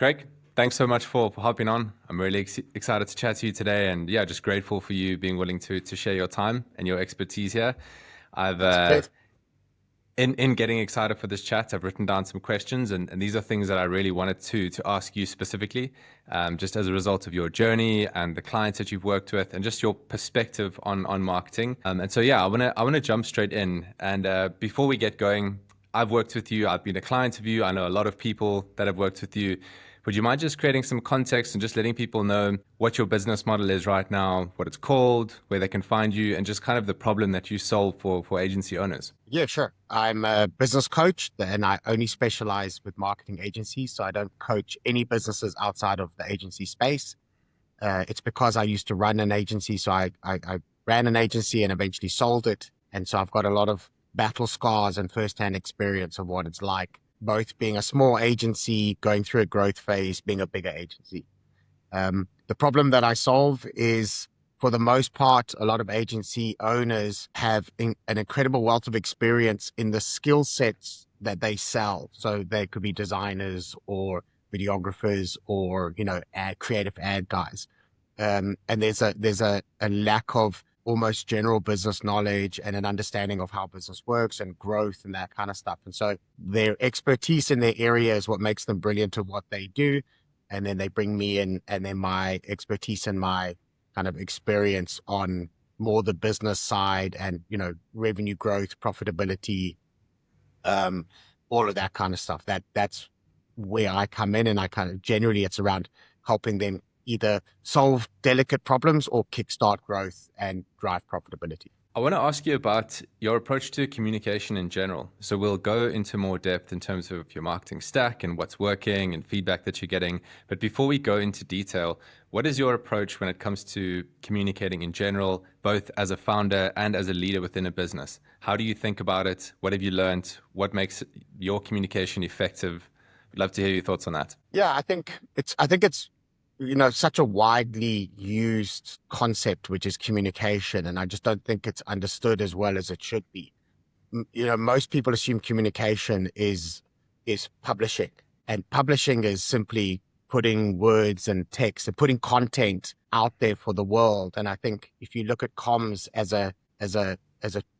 Craig, thanks so much for hopping on. I'm really excited to chat to you today, and yeah, just grateful for you being willing to share your time and your expertise here. I've That's a pleasure. in getting excited for this chat, I've written down some questions, and these are things that I really wanted to ask you specifically, just as a result of your journey and the clients that you've worked with, and just your perspective on marketing. And so yeah, I wanna jump straight in. And before we get going, I've worked with you. I've been a client of you. I know a lot of people that have worked with you. Would you mind just creating some context and just letting people know what your business model is right now, what it's called, where they can find you, and just kind of the problem that you solve for agency owners? Yeah, sure. I'm a business coach and I only specialize with marketing agencies. So I don't coach any businesses outside of the agency space. It's because I used to run an agency. So I ran an agency and eventually sold it. And so I've got a lot of battle scars and firsthand experience of what it's like, both being a small agency, going through a growth phase, being a bigger agency. The problem that I solve is, for the most part, a lot of agency owners have an incredible wealth of experience in the skill sets that they sell. So they could be designers or videographers or, creative ad guys. And there's a lack of almost general business knowledge and an understanding of how business works and growth and that kind of stuff. And so their expertise in their area is what makes them brilliant at what they do. And then they bring me in, and then my expertise and my kind of experience on more the business side and, revenue growth, profitability, um, all of that kind of stuff. That's where I come in, and I kind of generally it's around helping them either solve delicate problems or kickstart growth and drive profitability. I want to ask you about your approach to communication in general. So we'll go into more depth in terms of your marketing stack and what's working and feedback that you're getting. But before we go into detail, what is your approach when it comes to communicating in general, both as a founder and as a leader within a business? How do you think about it? What have you learned? What makes your communication effective? I'd love to hear your thoughts on that. Yeah, I think it's such a widely used concept, which is communication, and I just don't think it's understood as well as it should be. Most people assume communication is publishing, and publishing is simply putting words and text and putting content out there for the world. And I think if you look at comms as a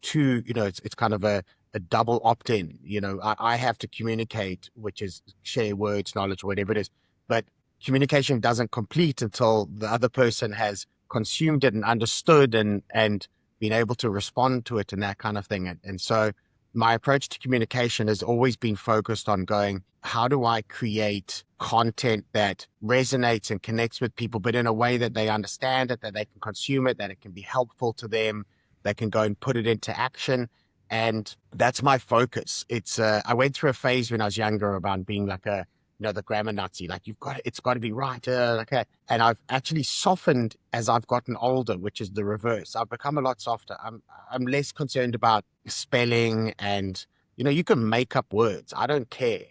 two, it's kind of a double opt-in. I have to communicate, which is share words, knowledge, whatever it is, but communication doesn't complete until the other person has consumed it and understood and been able to respond to it and that kind of thing. And so my approach to communication has always been focused on going, how do I create content that resonates and connects with people, but in a way that they understand it, that they can consume it, that it can be helpful to them, they can go and put it into action. And that's my focus. I went through a phase when I was younger about being like the grammar Nazi, like it's got to be right. Okay. And I've actually softened as I've gotten older, which is the reverse. I've become a lot softer. I'm less concerned about spelling and, you can make up words. I don't care.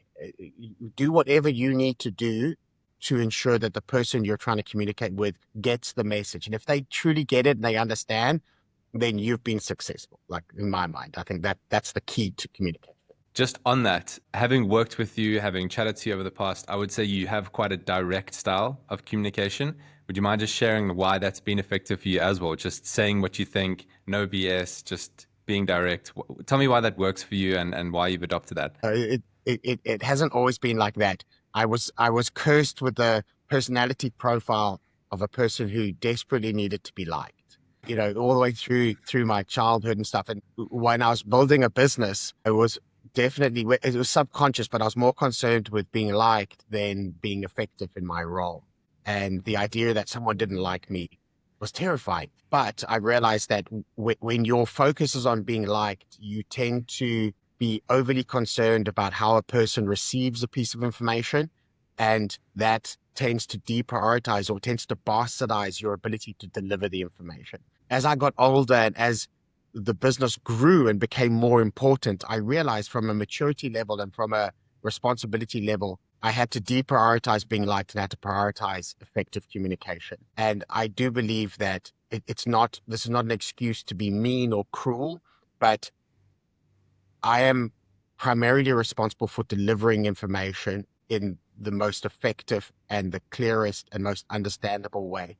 Do whatever you need to do to ensure that the person you're trying to communicate with gets the message. And if they truly get it and they understand, then you've been successful. Like, in my mind, I think that's the key to communication. Just on that, having worked with you, having chatted to you over the past, I would say you have quite a direct style of communication. Would you mind just sharing why that's been effective for you as well? Just saying what you think, no BS, just being direct. Tell me why that works for you and why you've adopted that. It hasn't always been like that. I was cursed with the personality profile of a person who desperately needed to be liked. All the way through my childhood and stuff. And when I was building a business, it was subconscious, but I was more concerned with being liked than being effective in my role. And the idea that someone didn't like me was terrifying. But I realized that when your focus is on being liked, you tend to be overly concerned about how a person receives a piece of information. And that tends to deprioritize or tends to bastardize your ability to deliver the information. As I got older and as the business grew and became more important, I realized from a maturity level and from a responsibility level, I had to deprioritize being liked and had to prioritize effective communication. And I do believe that this is not an excuse to be mean or cruel, but I am primarily responsible for delivering information in the most effective and the clearest and most understandable way.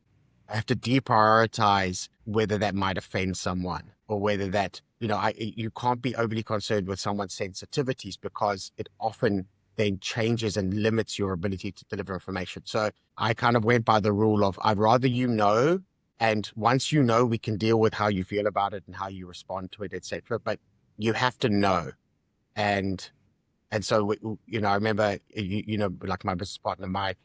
I have to deprioritize whether that might offend someone or whether that, you can't be overly concerned with someone's sensitivities because it often then changes and limits your ability to deliver information. So I kind of went by the rule of I'd rather and once you know, we can deal with how you feel about it and how you respond to it, etc. But you have to know. And so, I remember, like my business partner, Mike,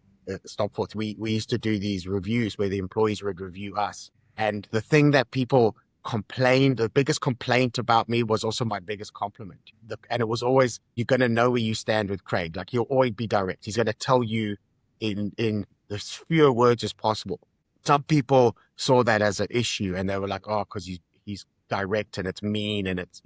Stopforth, we used to do these reviews where the employees would review us. And the thing that people complained, the biggest complaint about me was also my biggest compliment. And it was always, you're going to know where you stand with Craig. Like he'll always be direct. He's going to tell you in as fewer words as possible. Some people saw that as an issue and they were like, oh, because he's direct and it's mean and it's,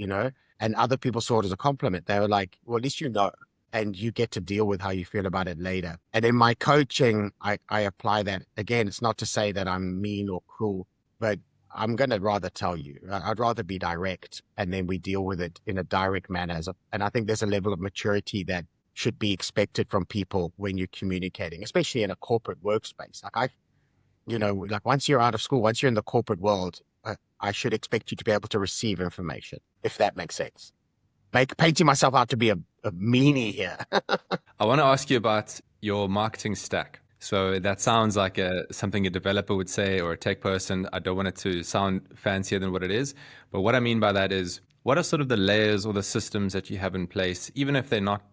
and other people saw it as a compliment. They were like, well, at least you know, and you get to deal with how you feel about it later. And in my coaching, I apply that. Again, it's not to say that I'm mean or cruel, but I'm going to rather tell you. I'd rather be direct and then we deal with it in a direct manner. And I think there's a level of maturity that should be expected from people when you're communicating, especially in a corporate workspace. Like once you're out of school, once you're in the corporate world, I should expect you to be able to receive information, if that makes sense. Painting myself out to be a meanie here. I want to ask you about your marketing stack. So that sounds like something a developer would say or a tech person. I don't want it to sound fancier than what it is. But what I mean by that is, what are sort of the layers or the systems that you have in place, even if they're not,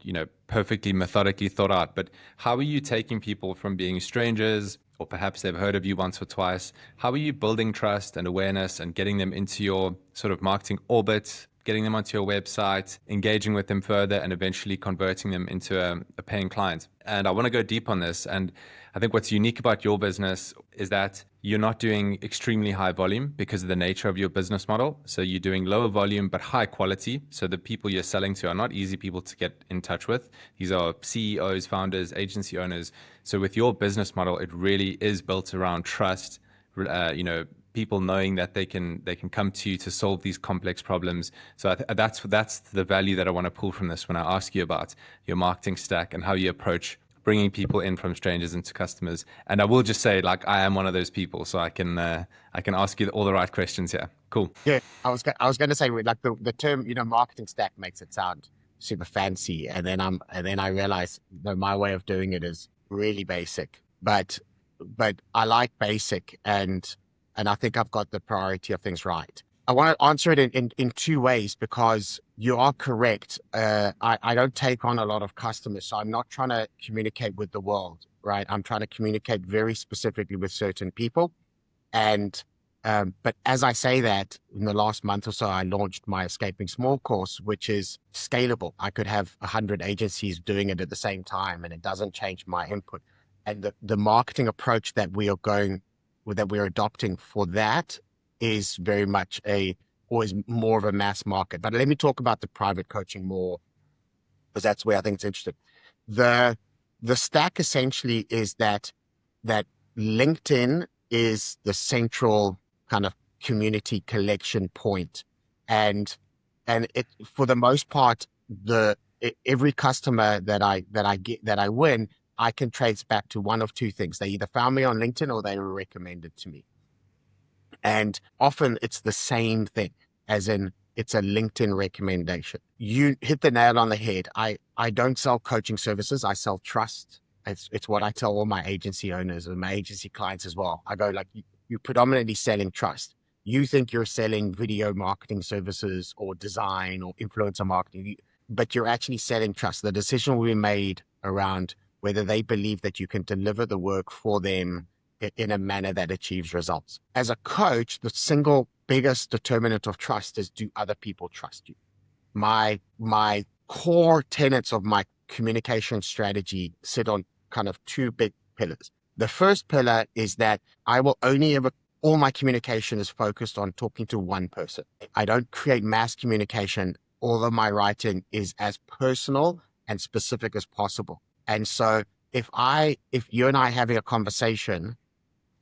perfectly methodically thought out, but how are you taking people from being strangers, or perhaps they've heard of you once or twice? How are you building trust and awareness and getting them into your sort of marketing orbit, getting them onto your website, engaging with them further, and eventually converting them into a paying client? And I want to go deep on this. And I think what's unique about your business is that you're not doing extremely high volume because of the nature of your business model. So you're doing lower volume, but high quality. So the people you're selling to are not easy people to get in touch with. These are CEOs, founders, agency owners. So with your business model, it really is built around trust, people knowing that they can come to you to solve these complex problems. So that's the value that I want to pull from this when I ask you about your marketing stack and how you approach bringing people in from strangers into customers. And I will just say, like, I am one of those people, so I can ask you all the right questions here. Cool. Yeah, I was going to say, like, the term, marketing stack makes it sound super fancy, and then I realized that my way of doing it is really basic, but I like basic, and I think I've got the priority of things right. I want to answer it in two ways because you are correct. I don't take on a lot of customers, so I'm not trying to communicate with the world, right? I'm trying to communicate very specifically with certain people. And but as I say that, in the last month or so, I launched my Escaping Small course, which is scalable. I could have 100 agencies doing it at the same time, and it doesn't change my input. And the marketing approach that we're adopting for that is very much or is more of a mass market. But let me talk about the private coaching more, because that's where I think it's interesting. The stack essentially is that LinkedIn is the central kind of community collection point, and it, for the most part, every customer that I win, I can trace back to one of two things. They either found me on LinkedIn or they were recommended to me. And often it's the same thing, as in it's a LinkedIn recommendation. You hit the nail on the head. I don't sell coaching services. I sell trust. It's what I tell all my agency owners and my agency clients as well. I go, like, you're predominantly selling trust. You think you're selling video marketing services or design or influencer marketing, but you're actually selling trust. The decision will be made around whether they believe that you can deliver the work for them in a manner that achieves results. As a coach, the single biggest determinant of trust is, do other people trust you? My core tenets of my communication strategy sit on kind of two big pillars. The first pillar is that I will only ever, all my communication is focused on talking to one person. I don't create mass communication. All of my writing is as personal and specific as possible. And so if you and I are having a conversation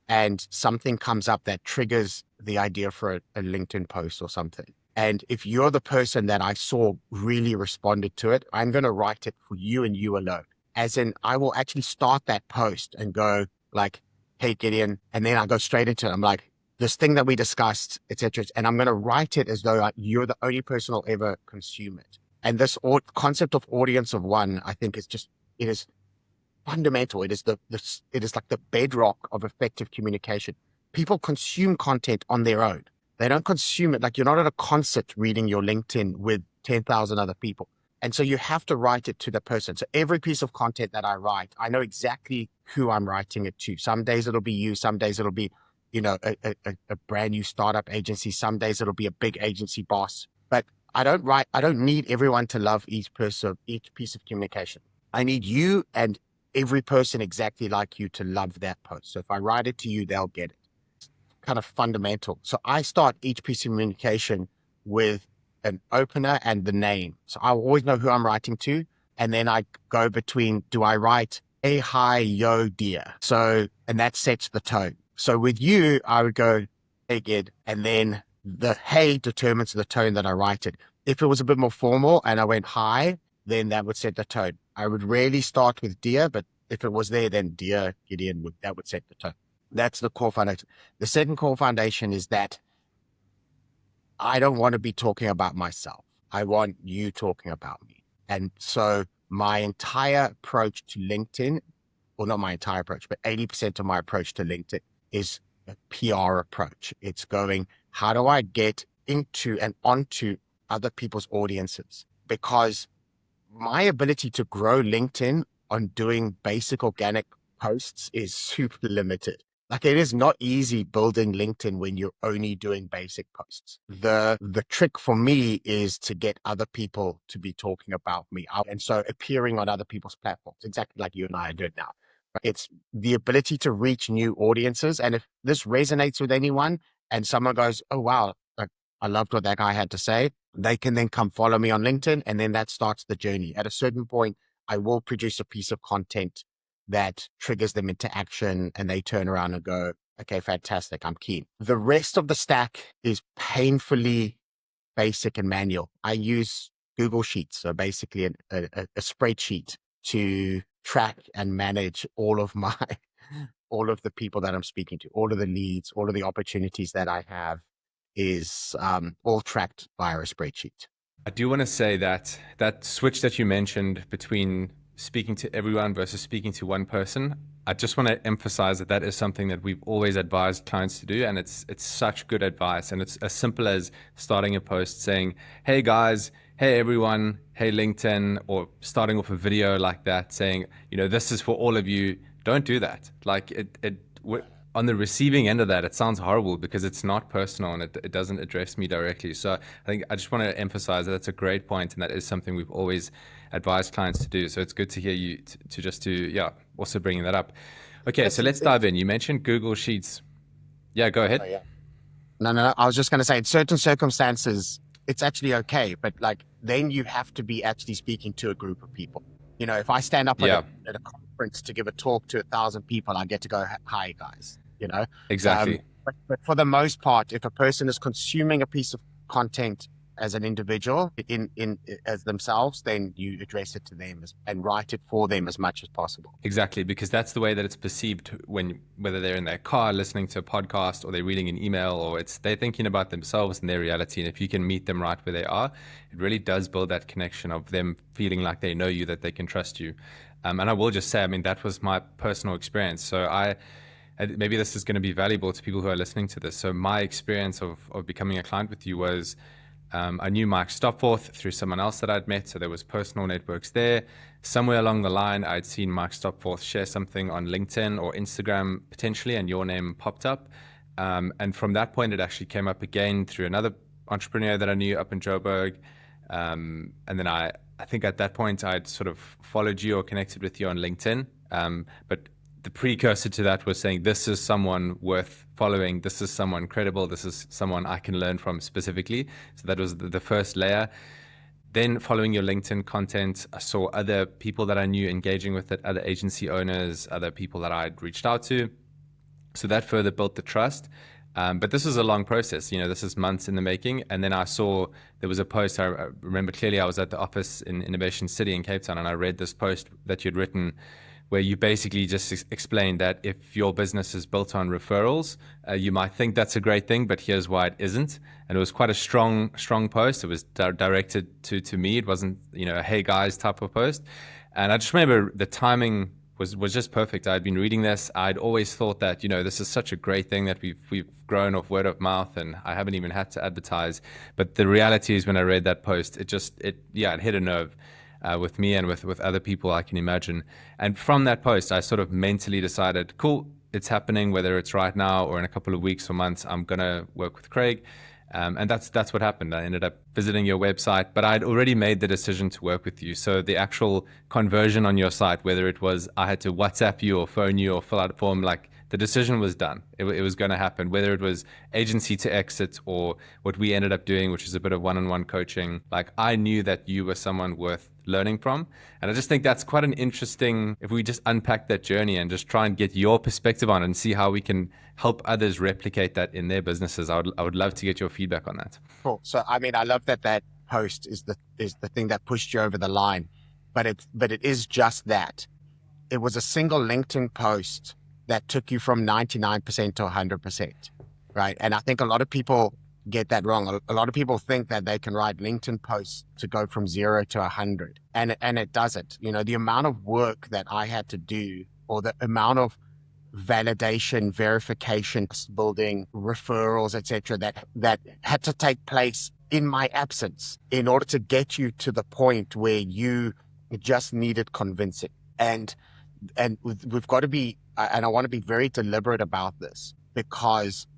and something comes up that triggers the idea for a LinkedIn post or something, and if you're the person that I saw really responded to it, I'm going to write it for you and you alone. as in I will actually start that post and go like, hey, Gidyon, and then I go straight into it. I'm like, this thing that we discussed, etc. And I'm going to write it as though like, you're the only person who'll ever consume it. And this concept of audience of one, I think is just, it is fundamental. It is it is like the bedrock of effective communication. People consume content on their own. They don't consume it like you're not at a concert reading your LinkedIn with 10,000 other people. And so you have to write it to the person. So every piece of content that I write, I know exactly who I'm writing it to. Some days it'll be you. Some days it'll be, a brand new startup agency. Some days it'll be a big agency boss. But I don't need everyone to love each piece of communication. I need you and every person exactly like you to love that post. So if I write it to you, they'll get it. It's kind of fundamental. So I start each piece of communication with an opener and the name. So I always know who I'm writing to. And then I go between, do I write, hey, hi, yo, dear? So, and that sets the tone. So with you, I would go, hey, Gid, and then the hey determines the tone that I write it. If it was a bit more formal and I went hi, then that would set the tone. I would rarely start with dear, but if it was there, then dear Gidyon that would set the tone. That's the core foundation. The second core foundation is that I don't want to be talking about myself. I want you talking about me. And so my entire approach to LinkedIn, well, not my entire approach, but 80% of my approach to LinkedIn is a PR approach. It's going, how do I get into and onto other people's audiences? Because my ability to grow LinkedIn on doing basic organic posts is super limited. Like it is not easy building LinkedIn when you're only doing basic posts. The trick for me is to get other people to be talking about me. And so appearing on other people's platforms, exactly like you and I are doing now. It's the ability to reach new audiences. And if this resonates with anyone and someone goes, oh, wow, like, I loved what that guy had to say, they can then come follow me on LinkedIn. And then that starts the journey. At a certain point, I will produce a piece of content that triggers them into action and they turn around and go, okay, fantastic, I'm keen. The rest of the stack is painfully basic and manual. I use Google Sheets, so basically a spreadsheet to track and manage all of all of the people that I'm speaking to, all of the leads, all of the opportunities that I have is all tracked via a spreadsheet. I do want to say that that switch that you mentioned between speaking to everyone versus speaking to one person, I just want to emphasize that that is something that we've always advised clients to do, and it's such good advice. And it's as simple as starting a post saying, "Hey guys, hey everyone, hey LinkedIn," or starting off a video like that saying, "This is for all of you." Don't do that. Like on the receiving end of that, it sounds horrible because it's not personal and it doesn't address me directly. So I think I just want to emphasize that that's a great point, and that is something we've always advised clients to do. So it's good to hear you also bringing that up. Okay, so let's dive in. You mentioned Google Sheets. Yeah, go ahead. Oh, yeah. No. I was just going to say, in certain circumstances, it's actually okay, but like then you have to be actually speaking to a group of people. If I stand up Yeah, at a conference to give a talk to 1,000 people, I get to go, hi guys. exactly. But for the most part, if a person is consuming a piece of content as an individual in as themselves, then you address it to them and write it for them as much as possible. Exactly, because that's the way that it's perceived whether they're in their car listening to a podcast or they're reading an email, or they're thinking about themselves and their reality. And if you can meet them right where they are, it really does build that connection of them feeling like they know you, that they can trust you. And I will just say, I mean, that was my personal experience. So maybe this is going to be valuable to people who are listening to this. So my experience of becoming a client with you was, I knew Mike Stopforth through someone else that I'd met, so there was personal networks there. Somewhere along the line, I'd seen Mike Stopforth share something on LinkedIn or Instagram potentially, and your name popped up. And from that point, it actually came up again through another entrepreneur that I knew up in Joburg. And then I think at that point, I'd sort of followed you or connected with you on LinkedIn. But the precursor to that was saying, this is someone worth following. This is someone credible. This is someone I can learn from specifically. So that was the first layer. Then following your LinkedIn content, I saw other people that I knew engaging with it, other agency owners, other people that I'd reached out to. So that further built the trust. But this was a long process. This is months in the making. And then I saw there was a post. I remember clearly I was at the office in Innovation City in Cape Town, and I read this post that you'd written where you basically just explained that if your business is built on referrals, you might think that's a great thing, but here's why it isn't. And it was quite a strong post. It was directed to me. It wasn't, a hey guys type of post. And I just remember the timing was just perfect. I'd been reading this. I'd always thought that, this is such a great thing that we've grown off word of mouth, and I haven't even had to advertise. But the reality is when I read that post, it hit a nerve. With me and with other people I can imagine. And from that post, I sort of mentally decided, cool, it's happening, whether it's right now or in a couple of weeks or months, I'm going to work with Craig. And that's what happened. I ended up visiting your website, but I'd already made the decision to work with you. So the actual conversion on your site, whether it was I had to WhatsApp you or phone you or fill out a form, like the decision was done. It was going to happen, whether it was agency to exit or what we ended up doing, which is a bit of one-on-one coaching. Like I knew that you were someone worth learning from. And I just think that's quite an interesting, if we just unpack that journey and just try and get your perspective on it and see how we can help others replicate that in their businesses. I would love to get your feedback on that. Cool. So, I mean, I love that post is the thing that pushed you over the line, but it is just that. It was a single LinkedIn post that took you from 99% to 100%, right? And I think a lot of people get that wrong. A lot of people think that they can write LinkedIn posts to go from 0 to 100, and it doesn't. The amount of work that I had to do, or the amount of validation, verification, building, referrals, etc., that had to take place in my absence in order to get you to the point where you just needed convincing. And we've got to be, and I want to be very deliberate about this, because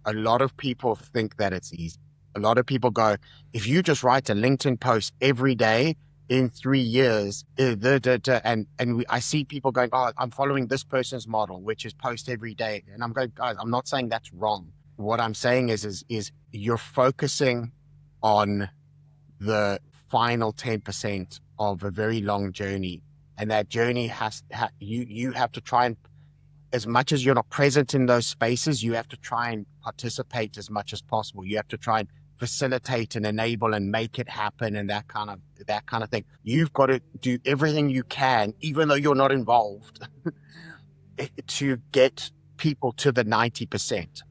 a lot of people think that it's easy. A lot of people go, if you just write a LinkedIn post every day in 3 years, I see people going, oh, I'm following this person's model, which is post every day. And I'm going, guys, I'm not saying that's wrong. What I'm saying is you're focusing on the final 10% of a very long journey. And that journey you have to try and, as much as you're not present in those spaces, you have to try and participate as much as possible. You have to try and facilitate and enable and make it happen, and that kind of thing. You've got to do everything you can, even though you're not involved, to get people to the 90%.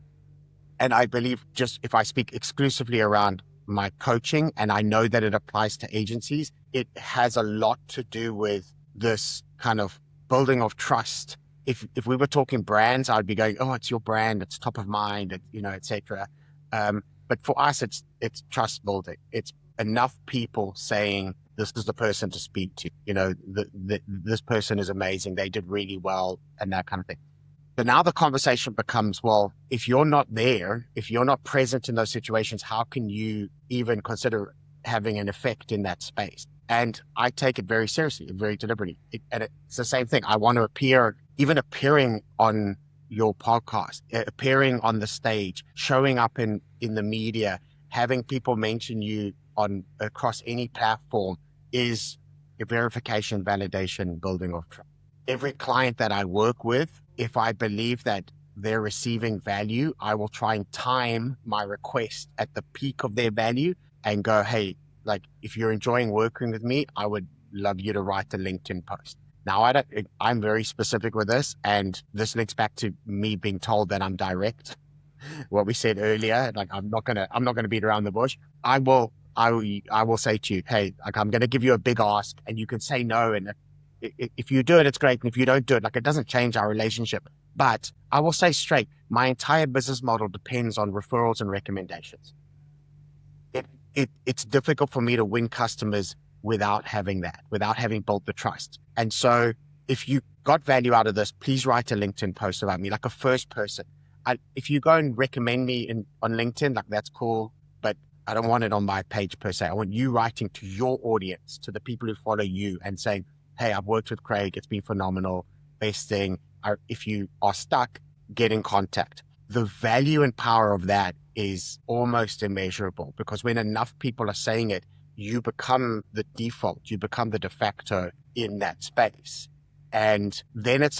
And I believe, just if I speak exclusively around my coaching, and I know that it applies to agencies, it has a lot to do with this kind of building of trust. If we were talking brands, I'd be going, oh, it's your brand, it's top of mind, etc. But for us, it's trust building. It's enough people saying, this is the person to speak to. This person is amazing. They did really well, and that kind of thing. So now the conversation becomes, well, if you're not there, if you're not present in those situations, how can you even consider having an effect in that space? And I take it very seriously, very deliberately. And it's the same thing. I want to appear, even appearing on your podcast, appearing on the stage, showing up in the media, having people mention you across any platform is a verification, validation, building of trust. Every client that I work with, if I believe that they're receiving value, I will try and time my request at the peak of their value and go, hey, like, if you're enjoying working with me, I would love you to write a LinkedIn post. Now, I'm very specific with this, and this links back to me being told that I'm direct. What we said earlier, like, I'm not gonna beat around the bush. I will say to you, hey, like, I'm gonna give you a big ask, and you can say no, and if you do it, it's great. And if you don't do it, like, it doesn't change our relationship. But I will say straight, my entire business model depends on referrals and recommendations. It's difficult for me to win customers without having that, without having built the trust. And so if you got value out of this, please write a LinkedIn post about me, like a first person. If you go and recommend me on LinkedIn, like, that's cool, but I don't want it on my page per se. I want you writing to your audience, to the people who follow you, and saying, hey, I've worked with Craig. It's been phenomenal. Best thing. If you are stuck, get in contact. The value and power of that is almost immeasurable, because when enough people are saying it, you become the default, you become the de facto in that space. And then it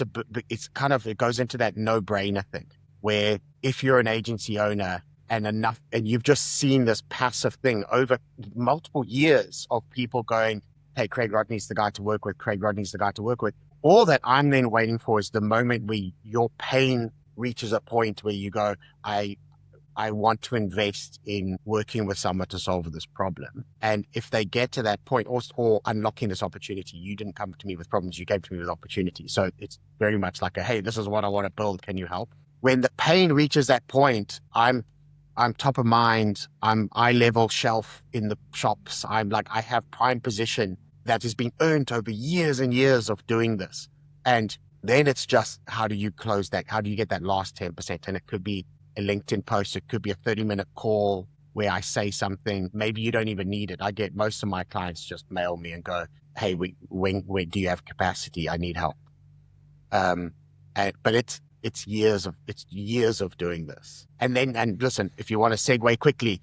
goes into that no-brainer thing, where if you're an agency owner and you've just seen this passive thing over multiple years of people going, hey, Craig Rodney's the guy to work with, Craig Rodney's the guy to work with. All that I'm then waiting for is the moment where your pain reaches a point where you go, I want to invest in working with someone to solve this problem. And if they get to that point, or unlocking this opportunity, you didn't come to me with problems, you came to me with opportunities. So it's very much like hey, this is what I want to build. Can you help? When the pain reaches that point, I'm top of mind. I'm eye level shelf in the shops. I have prime position that has been earned over years and years of doing this. And then it's just, how do you close that? How do you get that last 10%? And it could be a LinkedIn post. It could be a 30-minute call where I say something. Maybe you don't even need it. I get most of my clients just mail me and go, hey, when do you have capacity? I need help. But it's years of doing this. And listen, if you want to segue quickly,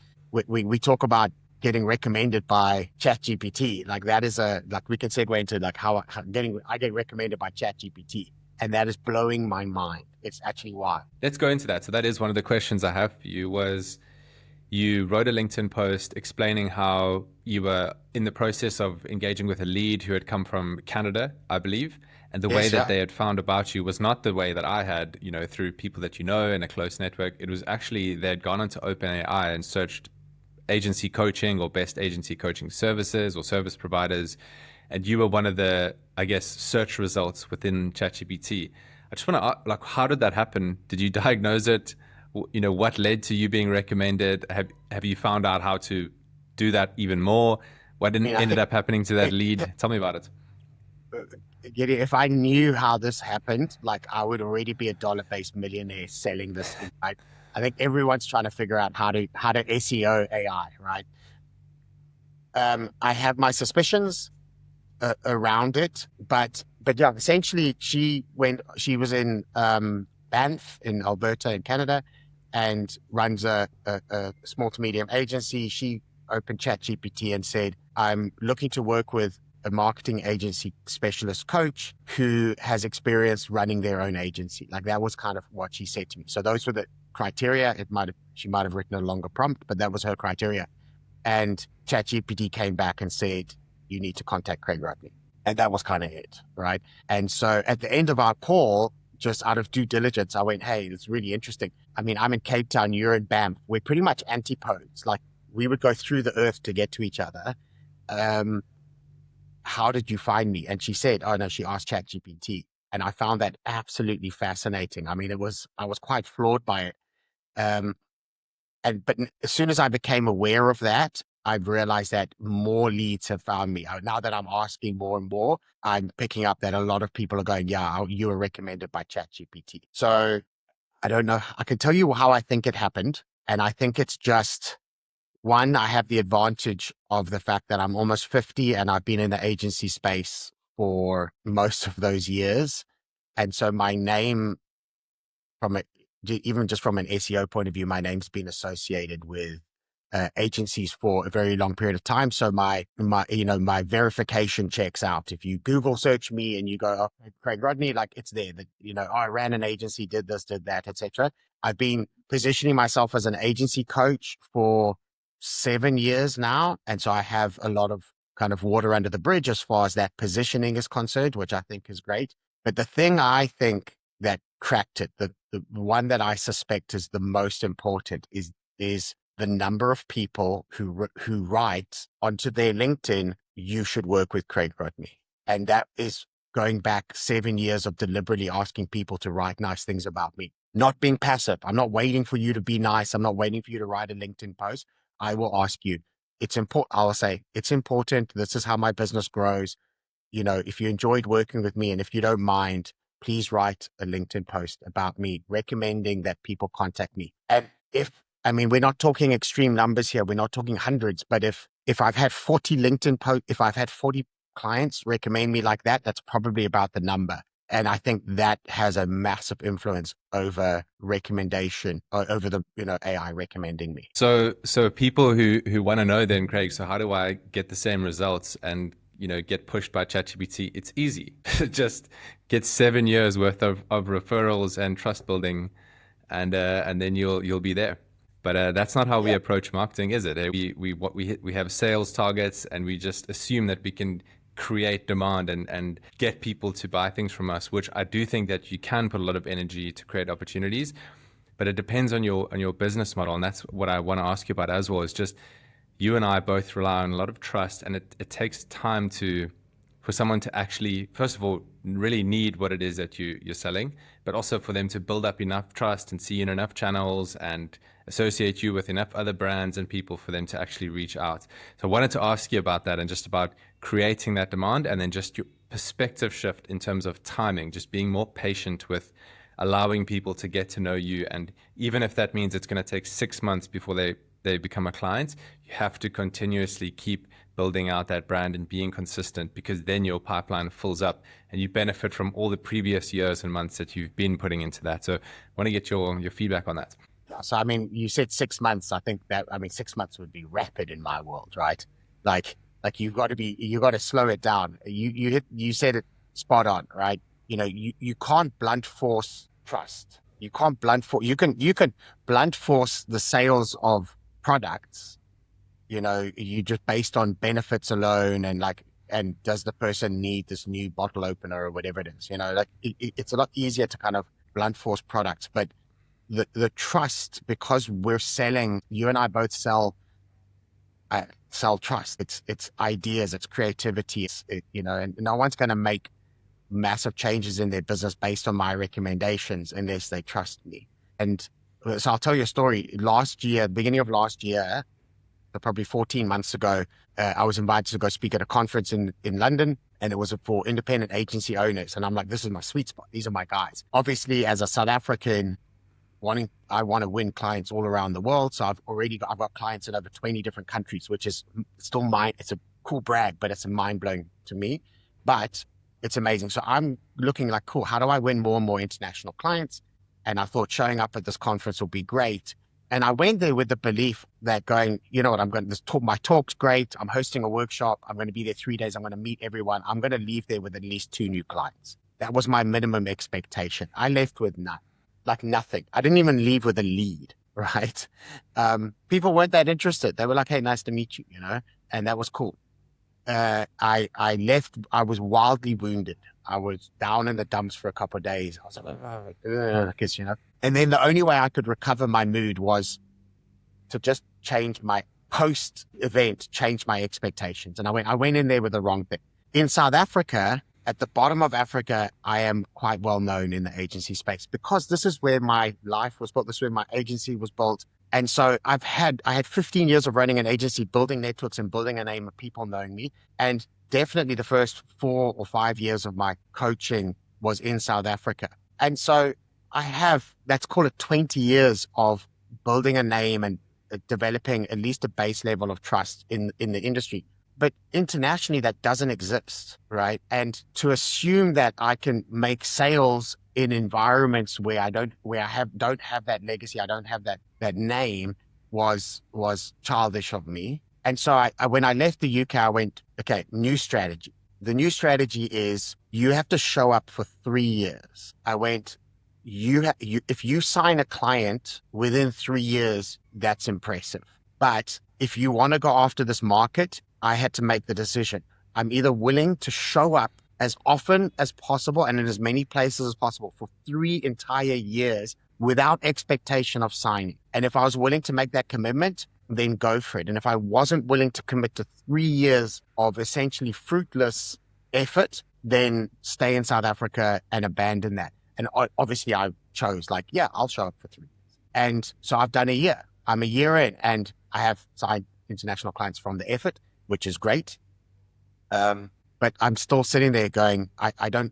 we talk about getting recommended by ChatGPT. Like that is we can segue into like how I get recommended by ChatGPT. And that is blowing my mind. It's actually wild. Let's go into that. So that is one of the questions I have for you was you wrote a LinkedIn post explaining how you were in the process of engaging with a lead who had come from Canada, I believe. And the way Yes, that yeah. they had found about you was not the way that I had, through people that you know in a close network. It was actually they had gone onto OpenAI and searched agency coaching or best agency coaching services or service providers. And you were one of the, I guess, search results within ChatGPT. I just want to, like, how did that happen? Did you diagnose it? What led to you being recommended? Have you found out how to do that even more? What I mean, I ended think up happening to that lead? Tell me about it. Giddy, if I knew how this happened, like I would already be a dollar-based millionaire selling this thing. I think everyone's trying to figure out how to SEO AI, right? I have my suspicions around it, but yeah, essentially she was in Banff in Alberta in Canada, and runs a small to medium agency. She opened ChatGPT and said, I'm looking to work with a marketing agency specialist coach who has experience running their own agency. Like that was kind of what she said to me. So those were the criteria. She might have written a longer prompt, but that was her criteria. And ChatGPT came back and said, you need to contact Craig Rodney. And that was kind of it, right? And so at the end of our call, just out of due diligence, I went, hey, it's really interesting. I mean, I'm in Cape Town, you're in Banff. We're pretty much antipodes. Like we would go through the earth to get to each other. Um, how did you find me? And she said, oh no, she asked ChatGPT. And I found that absolutely fascinating. I mean, I was quite floored by it. Um, but as soon as I became aware of that, I've realized that more leads have found me. Now that I'm asking more and more, I'm picking up that a lot of people are going, yeah, you were recommended by ChatGPT. So I don't know. I can tell you how I think it happened. And I think it's just one, I have the advantage of the fact that I'm almost 50 and I've been in the agency space for most of those years. And so my name from a, even just from an SEO point of view, my name's been associated with agencies for a very long period of time. So my verification checks out. If you Google search me and you go, oh, Craig Rodney, like it's there that, oh, I ran an agency, did this, did that, etc. I've been positioning myself as an agency coach for 7 years now. And so I have a lot of kind of water under the bridge as far as that positioning is concerned, which I think is great. But the thing I think that cracked it, the one that I suspect is the most important is the number of people who write onto their LinkedIn, you should work with Craig Rodney. And that is going back 7 years of deliberately asking people to write nice things about me, not being passive. I'm not waiting for you to be nice. I'm not waiting for you to write a LinkedIn post. I will ask you, it's important. I'll say, it's important. This is how my business grows. If you enjoyed working with me and if you don't mind, please write a LinkedIn post about me, recommending that people contact me. And we're not talking extreme numbers here. We're not talking hundreds, but if I've had 40 LinkedIn posts, if I've had 40 clients recommend me like that, that's probably about the number. And I think that has a massive influence over recommendation, over the, AI recommending me. So people who want to know then, Craig, so how do I get the same results and get pushed by ChatGPT? It's easy. Just get 7 years worth of referrals and trust building and then you'll be there. But that's not how we Yeah. approach marketing, is it? We have sales targets, and we just assume that we can create demand and get people to buy things from us, which I do think that you can put a lot of energy to create opportunities. But it depends on your business model, and that's what I want to ask you about as well. Is just you and I both rely on a lot of trust, and it takes time for someone to actually, first of all, really need what it is that you're selling, but also for them to build up enough trust and see you in enough channels and associate you with enough other brands and people for them to actually reach out. So I wanted to ask you about that and just about creating that demand, and then just your perspective shift in terms of timing, just being more patient with allowing people to get to know you. And even if that means it's going to take 6 months before they become a client, you have to continuously keep building out that brand and being consistent, because then your pipeline fills up and you benefit from all the previous years and months that you've been putting into that. So I want to get your feedback on that. So, I mean, you said 6 months. I think that, I mean, 6 months would be rapid in my world, right? Like, you got to slow it down. You said it spot on, right? You can't blunt force trust. You can't blunt force, you can blunt force the sales of products, you just based on benefits alone, and does the person need this new bottle opener or whatever it is, it's a lot easier to kind of blunt force products, but the trust, because we're selling, you and I both sell trust. It's ideas, it's creativity, and no one's going to make massive changes in their business based on my recommendations unless they trust me. And so I'll tell you a story. Last year, beginning of last year, probably 14 months ago, I was invited to go speak at a conference in London, and it was for independent agency owners. And I'm like, this is my sweet spot. These are my guys. Obviously, as a South African, I want to win clients all around the world. So I've got clients in over 20 different countries, which is still it's a cool brag, but it's mind blowing to me, but it's amazing. So I'm looking like, cool, how do I win more and more international clients? And I thought showing up at this conference will be great. And I went there with the belief that going, you know what, my talk's great. I'm hosting a workshop. I'm going to be there 3 days. I'm going to meet everyone. I'm going to leave there with at least 2 new clients. That was my minimum expectation. I left with none. Like nothing. I didn't even leave with a lead, right? People weren't that interested. They were like, hey, nice to meet you, and that was cool. I left, I was wildly wounded. I was down in the dumps for a couple of days. I was like, I guess, and then the only way I could recover my mood was to just change my change my expectations. And I went in there with the wrong thing. In South Africa, at the bottom of Africa, I am quite well known in the agency space because this is where my life was built. This is where my agency was built. And so I had 15 years of running an agency, building networks and building a name of people knowing me. And definitely the first 4 or 5 years of my coaching was in South Africa. And so let's call it 20 years of building a name and developing at least a base level of trust in the industry. But internationally, that doesn't exist, right? And to assume that I can make sales in environments where I don't have that legacy, I don't have that name, was childish of me. And so when I left the UK, I went, okay, new strategy. The new strategy is you have to show up for 3 years. I went, if you sign a client within 3 years, that's impressive. But if you want to go after this market, I had to make the decision. I'm either willing to show up as often as possible and in as many places as possible for 3 entire years without expectation of signing. And if I was willing to make that commitment, then go for it. And if I wasn't willing to commit to 3 years of essentially fruitless effort, then stay in South Africa and abandon that. And obviously I chose I'll show up for 3 years. And so I've done a year. I'm a year in and I have signed international clients from the effort, which is great. But I'm still sitting there going, I don't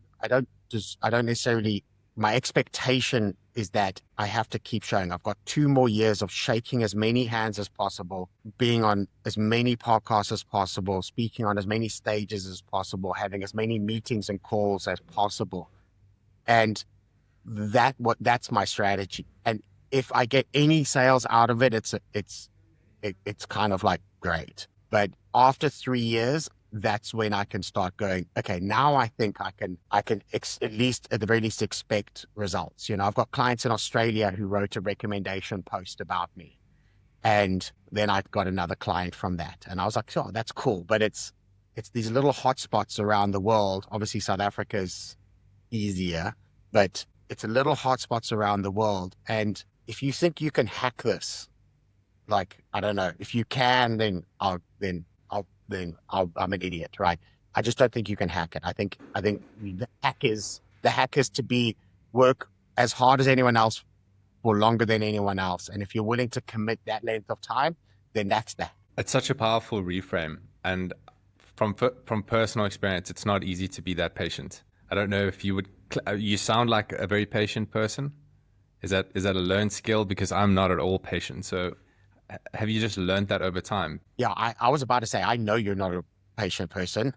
necessarily, my expectation is that I have to keep showing. I've got 2 more years of shaking as many hands as possible, being on as many podcasts as possible, speaking on as many stages as possible, having as many meetings and calls as possible. And that's my strategy. And if I get any sales out of it, it's kind of like great. But after 3 years, that's when I can start going, okay, now I think at least at the very least expect results. I've got clients in Australia who wrote a recommendation post about me. And then I got another client from that. And I was like, oh, that's cool. But it's these little hotspots around the world. Obviously, South Africa's easier, but it's a little hotspots around the world. And if you think you can hack this, like, I don't know, if you can, I'm an idiot, right? I just don't think you can hack it. I think the hack is to be work as hard as anyone else for longer than anyone else. And if you're willing to commit that length of time, then that's that. It's such a powerful reframe, and from personal experience, it's not easy to be that patient. I don't know if you would. You sound like a very patient person. Is that a learned skill? Because I'm not at all patient. So, have you just learned that over time? Yeah, I was about to say, I know you're not a patient person.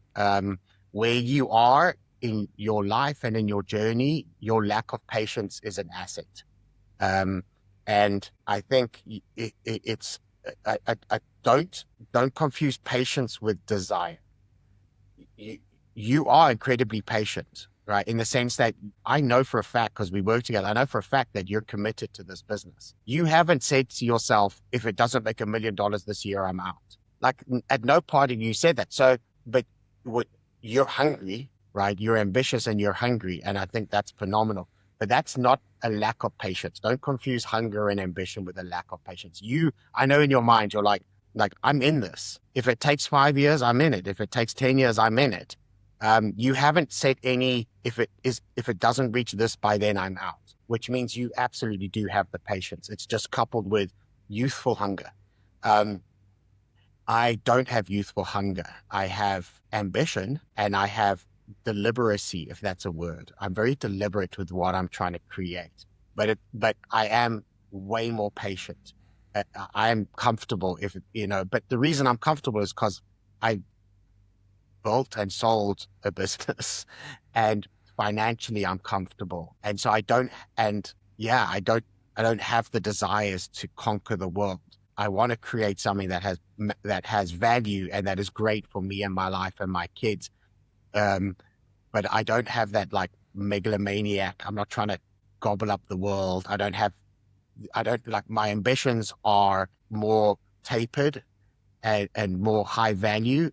Where you are in your life and in your journey, your lack of patience is an asset. Um, and I think it's I don't confuse patience with desire. You, you are incredibly patient, right? In the sense that I know for a fact, because we work together, I know for a fact that you're committed to this business. You haven't said to yourself, if it doesn't make $1 million this year, I'm out. Like at no part of you said that. So, but what you're hungry, right? You're ambitious and you're hungry. And I think that's phenomenal. But that's not a lack of patience. Don't confuse hunger and ambition with a lack of patience. I know in your mind, you're like, I'm in this. If it takes 5 years, I'm in it. If it takes 10 years, I'm in it. You haven't set any, if it doesn't reach this by then, I'm out, which means you absolutely do have the patience. It's just coupled with youthful hunger. Um, I don't have youthful hunger. I have ambition and I have deliberacy, if that's a word. I'm very deliberate with what I'm trying to create, but I am way more patient. I am comfortable but the reason I'm comfortable is because I built and sold a business and financially I'm comfortable. And so and yeah, I don't have the desires to conquer the world. I want to create something that has value and that is great for me and my life and my kids. Um, but I don't have that like megalomaniac. I'm not trying to gobble up the world. I don't like my ambitions are more tapered and more high value.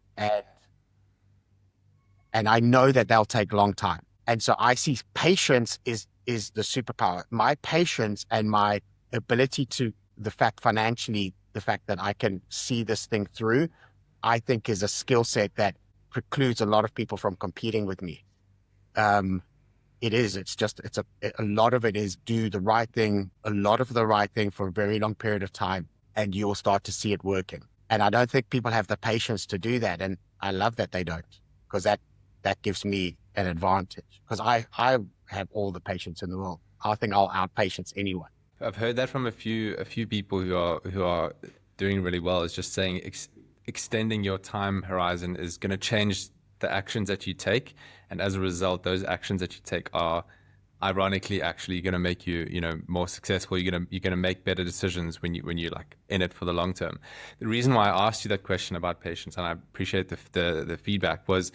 And I know that they'll take a long time. And so I see patience is the superpower. My patience and my ability to the fact financially, the fact that I can see this thing through, I think is a skill set that precludes a lot of people from competing with me. Um, it is. A lot of it is do the right thing, a lot of the right thing for a very long period of time, and you'll start to see it working. And I don't think people have the patience to do that. And I love that they don't, because that gives me an advantage because I have all the patience in the world. I think I'll outpatience anyone. I've heard that from a few people who are doing really well. Is just saying extending your time horizon is going to change the actions that you take, and as a result, those actions that you take are ironically actually going to make you more successful. You're gonna make better decisions when you like in it for the long term. The reason why I asked you that question about patience, and I appreciate the feedback, was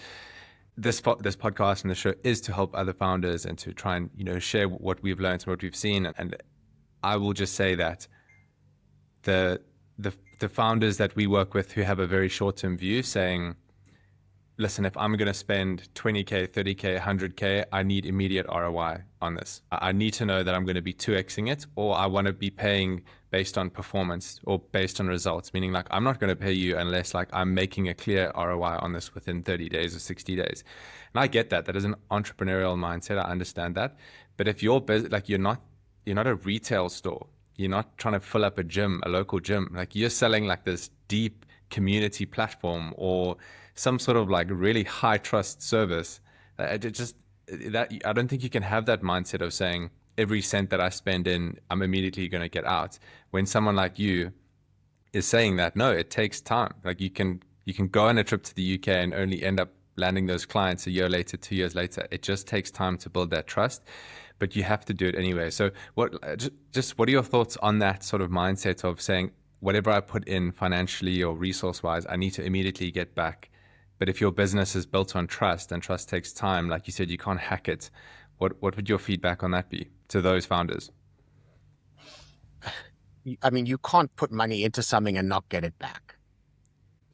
this podcast and the show is to help other founders and to try and share what we've learned and what we've seen. And I will just say that the the founders that we work with who have a very short term view, saying, listen, if I'm going to spend 20K, 30K, 100K, I need immediate ROI on this. I need to know that I'm going to be 2xing it, or I want to be paying based on performance or based on results, meaning like I'm not going to pay you unless like I'm making a clear ROI on this within 30 days or 60 days. And I get that. That is an entrepreneurial mindset. I understand that. But if you're like you're not a retail store. You're not trying to fill up a local gym. Like you're selling like this deep community platform or some sort of like really high trust service. I don't think you can have that mindset of saying every cent that I spend in, I'm immediately going to get out. When someone like you is saying that, no, it takes time. Like you can go on a trip to the UK and only end up landing those clients a year later, 2 years later. It just takes time to build that trust, but you have to do it anyway. So what are your thoughts on that sort of mindset of saying whatever I put in financially or resource wise, I need to immediately get back But if your business is built on trust and trust takes time, like you said, you can't hack it. What would your feedback on that be to those founders? I mean, you can't put money into something and not get it back.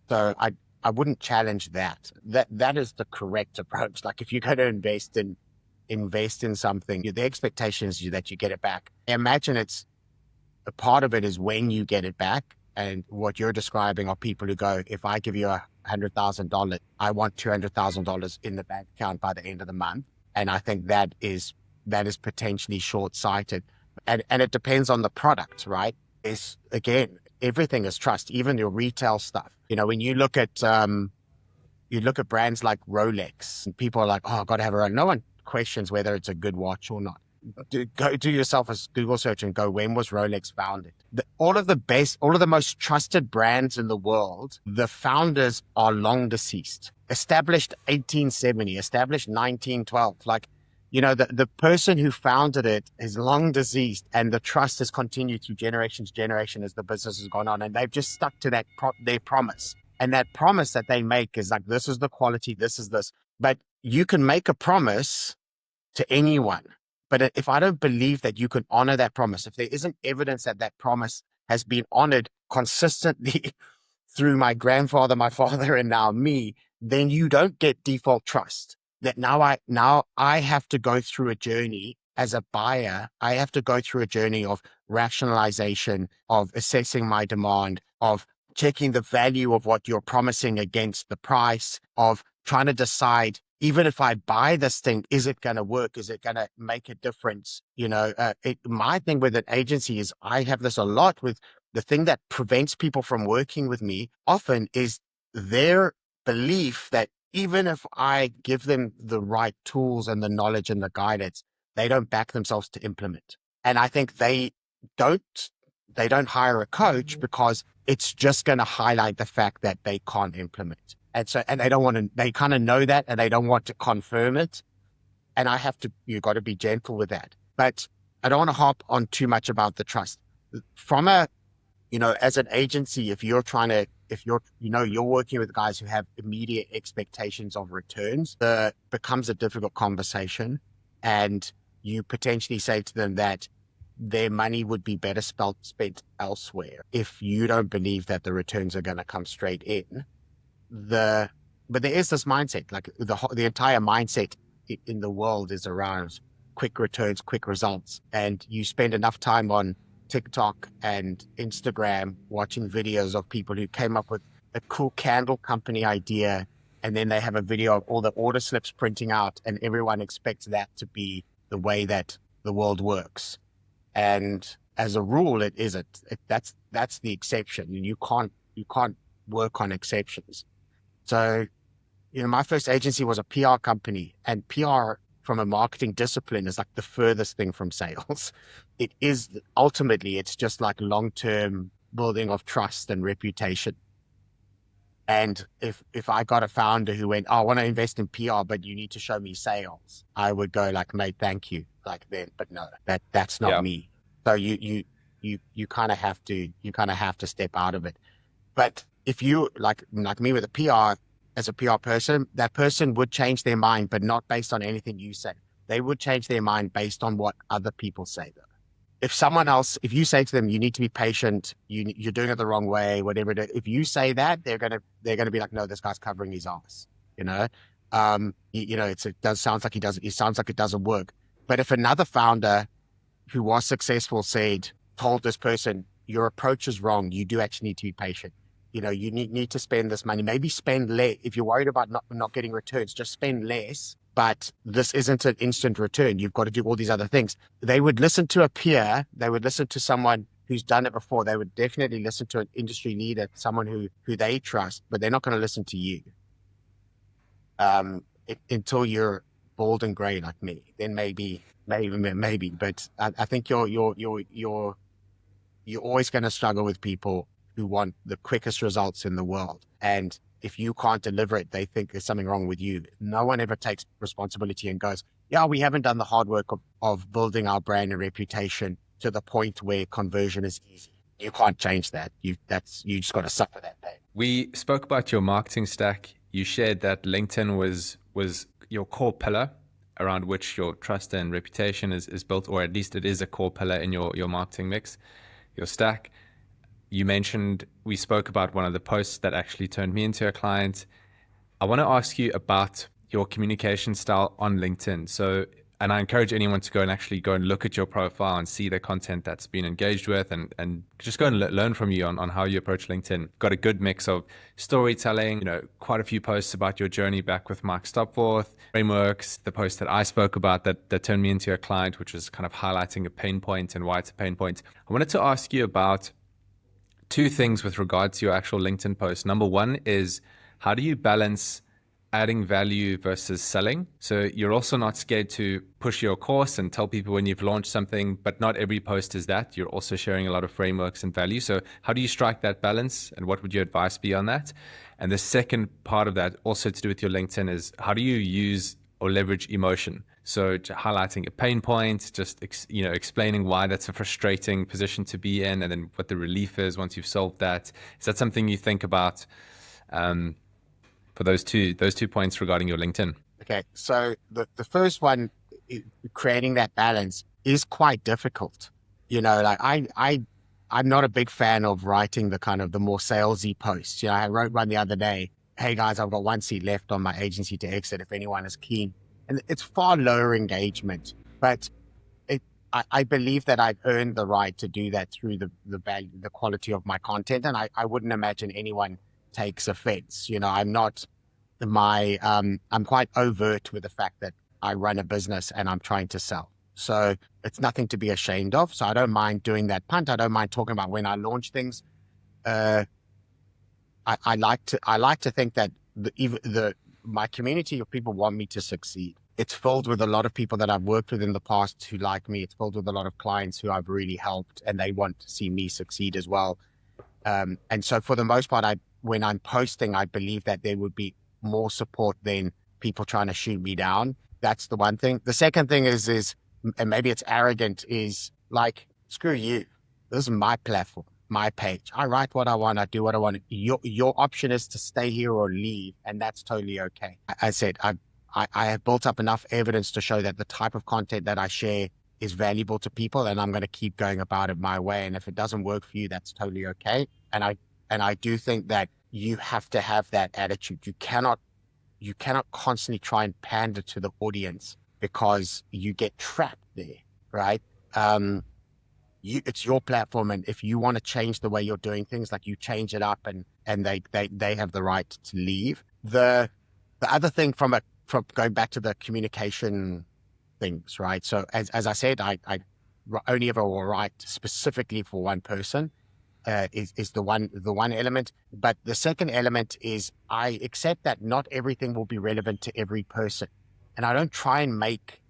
So I wouldn't challenge that. That is the correct approach. Like if you're going to invest in something, the expectation is that you get it back. I imagine it's a part of it is when you get it back. And what you're describing are people who go, if I give you $100,000, I want $200,000 in the bank account by the end of the month. And I think that is potentially short-sighted. And it depends on the product, right? Is again, everything is trust, even your retail stuff. When you look at brands like Rolex, and people are like, oh, I've got to have a Rolex. No one questions whether it's a good watch or not. Go do yourself a Google search and go, when was Rolex founded? All of the most trusted brands in the world, the founders are long deceased. Established 1870, established 1912. Like, the person who founded it is long deceased, and the trust has continued through generation as the business has gone on, and they've just stuck to their promise. And that promise that they make is like, this is the quality, this is this. But you can make a promise to anyone. But if I don't believe that you can honor that promise, if there isn't evidence that that promise has been honored consistently through my grandfather, my father, and now me, then you don't get default trust. That now I have to go through a journey as a buyer. I have to go through a journey of rationalization, of assessing my demand, of checking the value of what you're promising against the price, of trying to decide, even if I buy this thing, is it going to work? Is it going to make a difference? My thing with an agency is I have this a lot with the thing that prevents people from working with me often is their belief that even if I give them the right tools and the knowledge and the guidance, they don't back themselves to implement. And I think don't hire a coach because it's just going to highlight the fact that they can't implement. And they don't want to, they kind of know that and they don't want to confirm it. And you got to be gentle with that. But I don't want to harp on too much about the trust. As an agency, if you're working with guys who have immediate expectations of returns, it becomes a difficult conversation. And you potentially say to them that their money would be better spent elsewhere if you don't believe that the returns are going to come straight in. But there is this mindset, like the entire mindset in the world is around quick returns, quick results. And you spend enough time on TikTok and Instagram watching videos of people who came up with a cool candle company idea. And then they have a video of all the order slips printing out, and everyone expects that to be the way that the world works. And as a rule, it isn't. That's the exception. And you can't work on exceptions. So, my first agency was a PR company, and PR from a marketing discipline is like the furthest thing from sales. It is ultimately, it's just like long-term building of trust and reputation. And if I got a founder who went, oh, I want to invest in PR, but you need to show me sales, I would go like, mate, thank you. Like then, but no, that's not Yeah. me. So you kind of have to step out of it. But if you like me with a PR, as a PR person, that person would change their mind, but not based on anything you say. They would change their mind based on what other people say, though. If you say to them, you need to be patient, you're doing it the wrong way, whatever it is, if you say that, they're gonna be like, no, this guy's covering his ass. It sounds like it doesn't work. But if another founder who was successful told this person, your approach is wrong, you do actually need to be patient. You need to spend this money, maybe spend less. If you're worried about not getting returns, just spend less. But this isn't an instant return. You've got to do all these other things. They would listen to a peer. They would listen to someone who's done it before. They would definitely listen to an industry leader, someone who they trust, but they're not going to listen to you. Until you're bald and gray like me, then maybe. But I think you're always going to struggle with people who want the quickest results in the world. And if you can't deliver it, they think there's something wrong with you. No one ever takes responsibility and goes, yeah, we haven't done the hard work of building our brand and reputation to the point where conversion is easy. You can't change that. You just got to suffer that pain. We spoke about your marketing stack you shared that LinkedIn was your core pillar around which your trust and reputation is built, or at least it is a core pillar in your marketing mix, your stack. You mentioned we spoke about one of the posts that actually turned me into a client. I want to ask you about your communication style on LinkedIn. So, and I encourage anyone to go and actually go and look at your profile and see the content that's been engaged with, and just go and learn from you on how you approach LinkedIn. Got a good mix of storytelling, quite a few posts about your journey back with Mike Stopforth, frameworks, the post that I spoke about that turned me into a client, which was kind of highlighting a pain point and why it's a pain point. I wanted to ask you about two things with regard to your actual LinkedIn post. Number one is, how do you balance adding value versus selling? So you're also not scared to push your course and tell people when you've launched something, but not every post is that. You're also sharing a lot of frameworks and value. So how do you strike that balance, and what would your advice be on that? And the second part of that, also to do with your LinkedIn, is how do you use or leverage emotion? So highlighting a pain point, just explaining why that's a frustrating position to be in, and then what the relief is once you've solved that. Is that something you think about for those two points regarding your LinkedIn? Okay, so the first one, creating that balance is quite difficult. Like I'm not a big fan of writing the kind of the more salesy posts. I wrote one the other day. Hey guys, I've got one seat left on my agency to exit if anyone is keen. And it's far lower engagement, but I believe that I've earned the right to do that through the value, the quality of my content. And I wouldn't imagine anyone takes offense. I'm quite overt with the fact that I run a business and I'm trying to sell. So it's nothing to be ashamed of. So I don't mind doing that punt. I don't mind talking about when I launch things. Uh, I like to think that my community of people want me to succeed. It's filled with a lot of people that I've worked with in the past who like me. It's filled with a lot of clients who I've really helped, and they want to see me succeed as well. And so for the most part, when I'm posting, I believe that there would be more support than people trying to shoot me down. That's the one thing. The second thing is, and maybe it's arrogant, is like, screw you. This is my platform, my page. I write what I want. I do what I want. Your option is to stay here or leave, and that's totally okay. I said, I have built up enough evidence to show that the type of content that I share is valuable to people, and I'm going to keep going about it my way. And if it doesn't work for you, that's totally okay. And I do think that you have to have that attitude. You cannot constantly try and pander to the audience, because you get trapped there, right? It's your platform, and if you want to change the way you're doing things, like, you change it up, and they have the right to leave. The other thing from going back to the communication things, right? So as I said, I only ever will write specifically for one person. Is the one element. But the second element is, I accept that not everything will be relevant to every person, and I don't try and make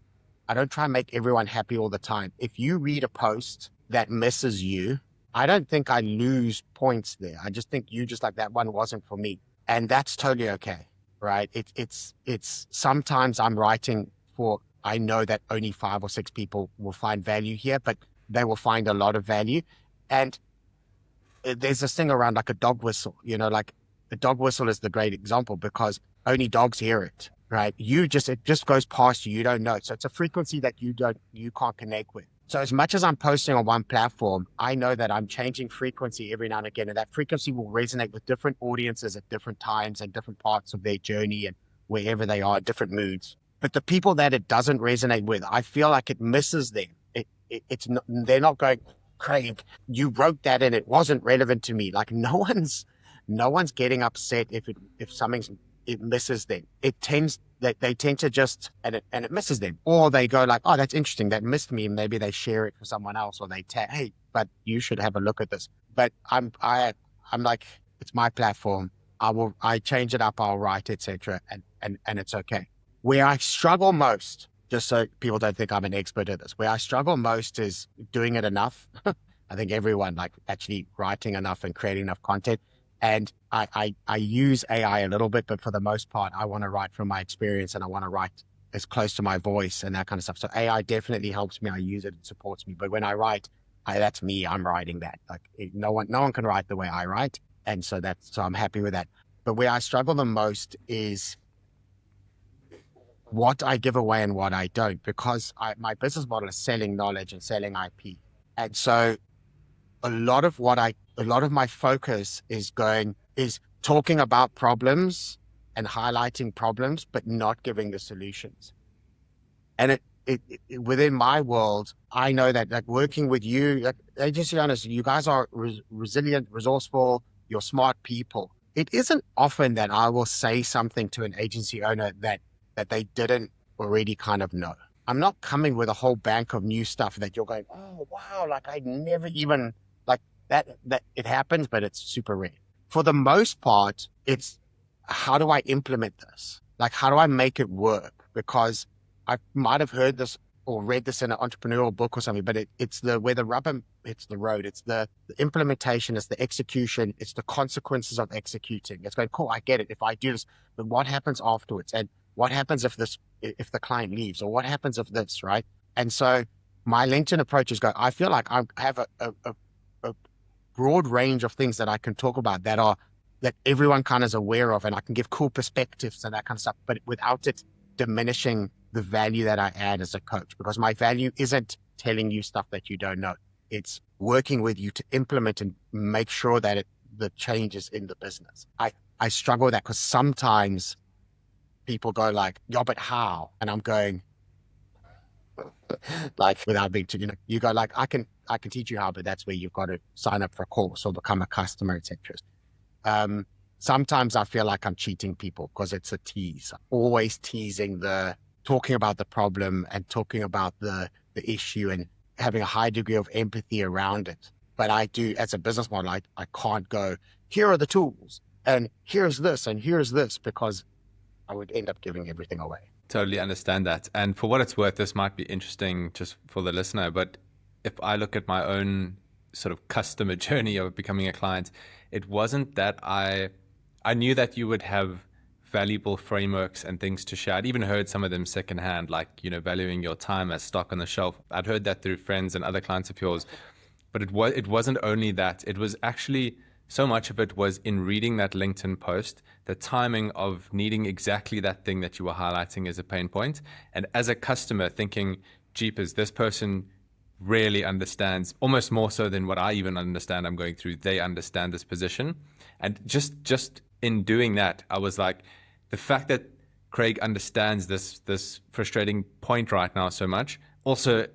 everyone happy all the time. If you read a post that misses you, I don't think I lose points there. I just think you just like, that one wasn't for me, and that's totally okay, right? It's sometimes I'm writing for, I know that only 5 or 6 people will find value here, but they will find a lot of value. And there's this thing around, like, a dog whistle, like, the dog whistle is the great example, because only dogs hear it, right? It just goes past you. You don't know. So it's a frequency that you can't connect with. So as much as I'm posting on one platform, I know that I'm changing frequency every now and again, and that frequency will resonate with different audiences at different times and different parts of their journey and wherever they are, different moods. But the people that it doesn't resonate with, I feel like it misses them. It's not, they're not going, Craig, you wrote that and it wasn't relevant to me. Like, no one's getting upset if it misses them. They tend to just, and it misses them, or they go like, oh, that's interesting, that missed me, and maybe they share it for someone else, or they tag, hey, but you should have a look at this. But I'm like, it's my platform. I change it up, I'll write, etc. And it's okay. Where I struggle most, just so people don't think I'm an expert at this, where I struggle most is doing it enough. I think everyone, like, actually writing enough and creating enough content. And I use AI a little bit, but for the most part, I want to write from my experience, and I want to write as close to my voice and that kind of stuff. So AI definitely helps me. I use it, it supports me. But when I write, that's me. I'm writing that. Like, no one can write the way I write. And so I'm happy with that. But where I struggle the most is what I give away and what I don't, because my business model is selling knowledge and selling IP. And so a lot of my focus is talking about problems and highlighting problems, but not giving the solutions. And within my world, I know that like working with you, like, agency owners, you guys are resilient, resourceful, you're smart people. It isn't often that I will say something to an agency owner that they didn't already kind of know. I'm not coming with a whole bank of new stuff that you're going, oh wow, like I never even like that it happens, but it's super rare. For the most part, it's how do I implement this? Like how do I make it work? Because I might have heard this or read this in an entrepreneurial book or something, but it's where the rubber hits the road. It's the implementation, it's the execution, it's the consequences of executing. It's going, cool, I get it. If I do this, but what happens afterwards? And what happens if the client leaves, or what happens if this, right? And so my LinkedIn approach is I feel like I have a broad range of things that I can talk about that everyone kind of is aware of, and I can give cool perspectives and that kind of stuff, but without it diminishing the value that I add as a coach, because my value isn't telling you stuff that you don't know. It's working with you to implement and make sure that the change is in the business. I struggle with that because sometimes people go like, yeah, but how? And I'm going like, without being too, you go like, I can teach you how, but that's where you've got to sign up for a course or become a customer, etc. Sometimes I feel like I'm cheating people because it's a tease. I'm always teasing talking about the problem and talking about the issue and having a high degree of empathy around it. But I do, as a business model, I can't go, here are the tools and here's this, because I would end up giving everything away. Totally understand that. And for what it's worth, this might be interesting just for the listener, but if I look at my own sort of customer journey of becoming a client, it wasn't that I knew that you would have valuable frameworks and things to share. I'd even heard some of them secondhand, like, valuing your time as stock on the shelf. I'd heard that through friends and other clients of yours. But it wasn't only that. It was actually, so much of it was in reading that LinkedIn post, the timing of needing exactly that thing that you were highlighting as a pain point. And as a customer thinking, jeepers, this person really understands, almost more so than what I even understand I'm going through. They understand this position. And just in doing that, I was like, the fact that Craig understands this frustrating point right now so much, also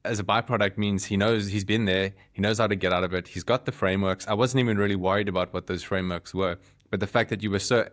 as a byproduct means he knows, he's been there, he knows how to get out of it, he's got the frameworks. I wasn't even really worried about what those frameworks were, but the fact that you were so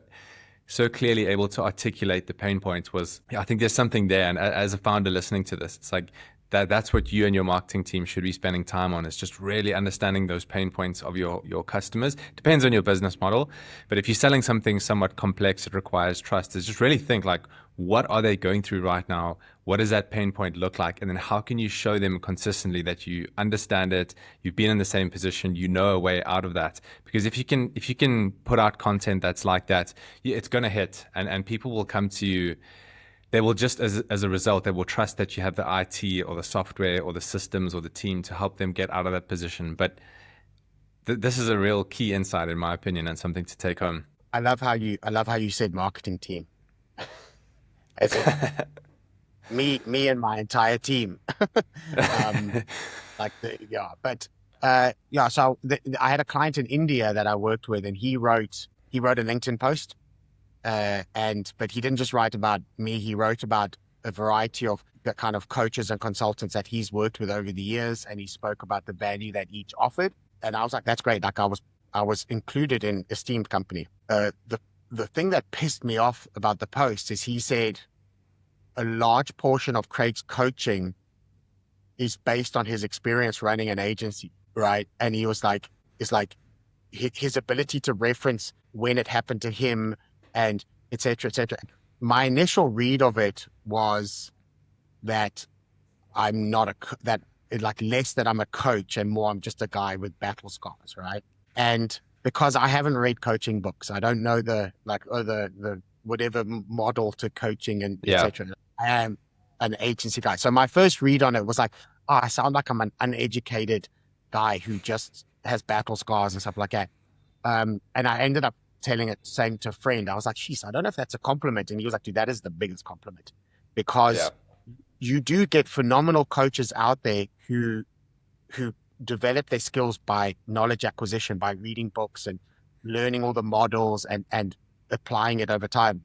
clearly able to articulate the pain points was, I think there's something there. And as a founder listening to this, it's like that's what you and your marketing team should be spending time on, is just really understanding those pain points of your customers. Depends on your business model, but if you're selling something somewhat complex, it requires trust, is just really think like, what are they going through right now? What does that pain point look like? And then how can you show them consistently that you understand it, you've been in the same position, you know a way out of that? Because if you can put out content that's like that, it's going to hit, and people will come to you. They will just, as a result, they will trust that you have the IT or the software or the systems or the team to help them get out of that position. But this is a real key insight, in my opinion, and something to take home. I love how you said marketing team. It's me and my entire team. So I had a client in India that I worked with, and he wrote a LinkedIn post. But he didn't just write about me. He wrote about a variety of the kind of coaches and consultants that he's worked with over the years. And he spoke about the value that each offered. And I was like, that's great. Like I was included in esteemed company. The thing that pissed me off about the post is he said a large portion of Craig's coaching is based on his experience running an agency. Right. And he was like, it's like his ability to reference when it happened to him, and et cetera, et cetera. My initial read of it was that I'm not less that I'm a coach and more I'm just a guy with battle scars, right? And because I haven't read coaching books, I don't know the whatever model to coaching and et cetera. I am an agency guy. So my first read on it was like, oh, I sound like I'm an uneducated guy who just has battle scars and stuff like that. And I ended up telling it, saying to a friend, I was like, "Jeez, I don't know if that's a compliment." And he was like, "Dude, that is the biggest compliment," Yeah. because you do get phenomenal coaches out there who develop their skills by knowledge acquisition, by reading books and learning all the models and applying it over time.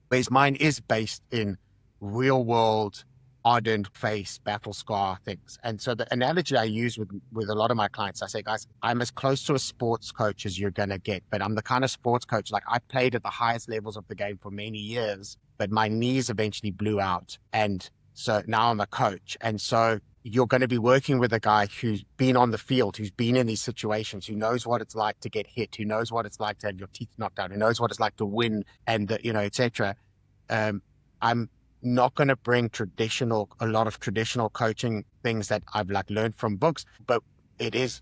Whereas mine is based in real world, ardent face, battle scar things. And so the analogy I use with a lot of my clients, I say, guys, I'm as close to a sports coach as you're going to get, but I'm the kind of sports coach, like I played at the highest levels of the game for many years, but my knees eventually blew out. And so now I'm a coach. And so you're going to be working with a guy who's been on the field, who's been in these situations, who knows what it's like to get hit, who knows what it's like to have your teeth knocked out, who knows what it's like to win and, etc. I'm not going to bring a lot of traditional coaching things that I've like learned from books, but it is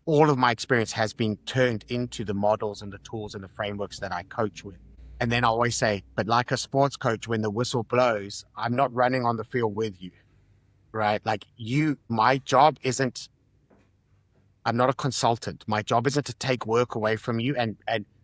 all of my experience has been turned into the models and the tools and the frameworks that I coach with. And then I always say, but like a sports coach, when the whistle blows, I'm not running on the field with you, right? Like my job isn't, I'm not a consultant. My job isn't to take work away from you and